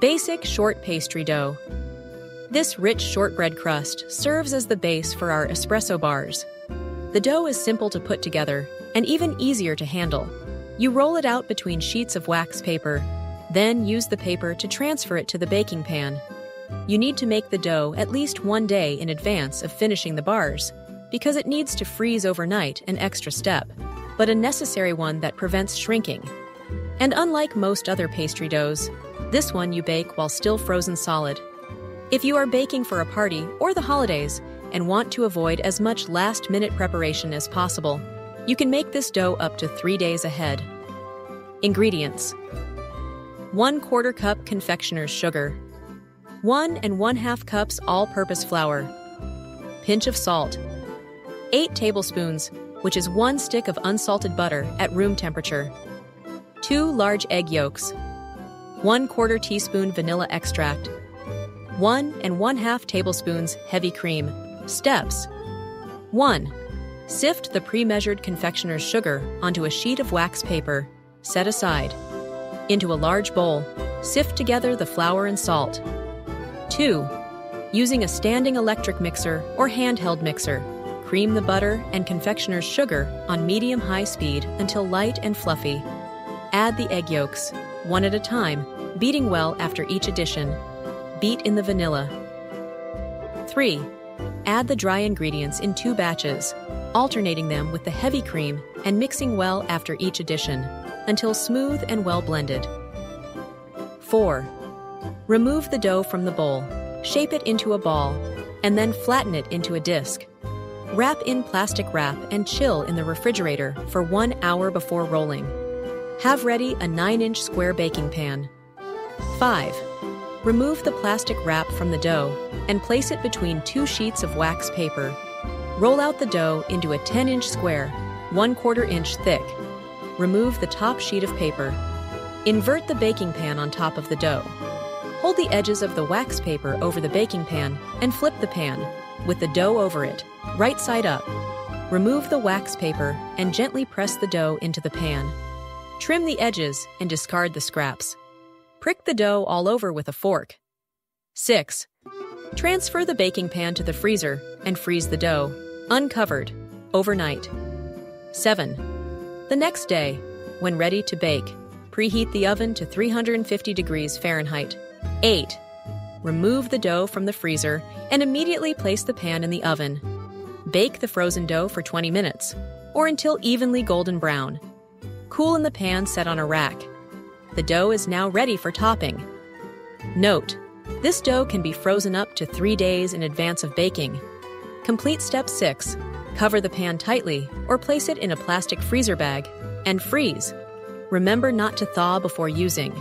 Basic short pastry dough. This rich shortbread crust serves as the base for our espresso bars. The dough is simple to put together and even easier to handle. You roll it out between sheets of wax paper, then use the paper to transfer it to the baking pan. You need to make the dough at least one day in advance of finishing the bars, because it needs to freeze overnight, an extra step, but a necessary one that prevents shrinking. And unlike most other pastry doughs, this one you bake while still frozen solid. If you are baking for a party or the holidays and want to avoid as much last-minute preparation as possible, you can make this dough up to 3 days ahead. Ingredients: 1/4 cup confectioner's sugar, 1 1/2 cups all-purpose flour, pinch of salt, 8 tablespoons, which is 1 stick of unsalted butter at room temperature, 2 large egg yolks, 1/4 teaspoon vanilla extract, 1 1/2 tablespoons heavy cream. Steps: 1. Sift the pre-measured confectioner's sugar onto a sheet of wax paper. Set aside. Into a large bowl, sift together the flour and salt. 2. Using a standing electric mixer or handheld mixer, cream the butter and confectioner's sugar on medium-high speed until light and fluffy. Add the egg yolks, one at a time, beating well after each addition. Beat in the vanilla. 3. Add the dry ingredients in 2 batches, alternating them with the heavy cream and mixing well after each addition, until smooth and well blended. 4. Remove the dough from the bowl, shape it into a ball, and then flatten it into a disc. Wrap in plastic wrap and chill in the refrigerator for 1 hour before rolling. Have ready a 9-inch square baking pan. 5. Remove the plastic wrap from the dough and place it between 2 sheets of wax paper. Roll out the dough into a 10-inch square, 1/4 inch thick. Remove the top sheet of paper. Invert the baking pan on top of the dough. Hold the edges of the wax paper over the baking pan and flip the pan, with the dough over it, right side up. Remove the wax paper and gently press the dough into the pan. Trim the edges and discard the scraps. Prick the dough all over with a fork. 6. Transfer the baking pan to the freezer and freeze the dough, uncovered, overnight. 7. The next day, when ready to bake, preheat the oven to 350 degrees Fahrenheit. 8. Remove the dough from the freezer and immediately place the pan in the oven. Bake the frozen dough for 20 minutes, or until evenly golden brown. Cool in the pan set on a rack. The dough is now ready for topping. Note: this dough can be frozen up to 3 days in advance of baking. Complete step 6. Cover the pan tightly or place it in a plastic freezer bag and freeze. Remember not to thaw before using.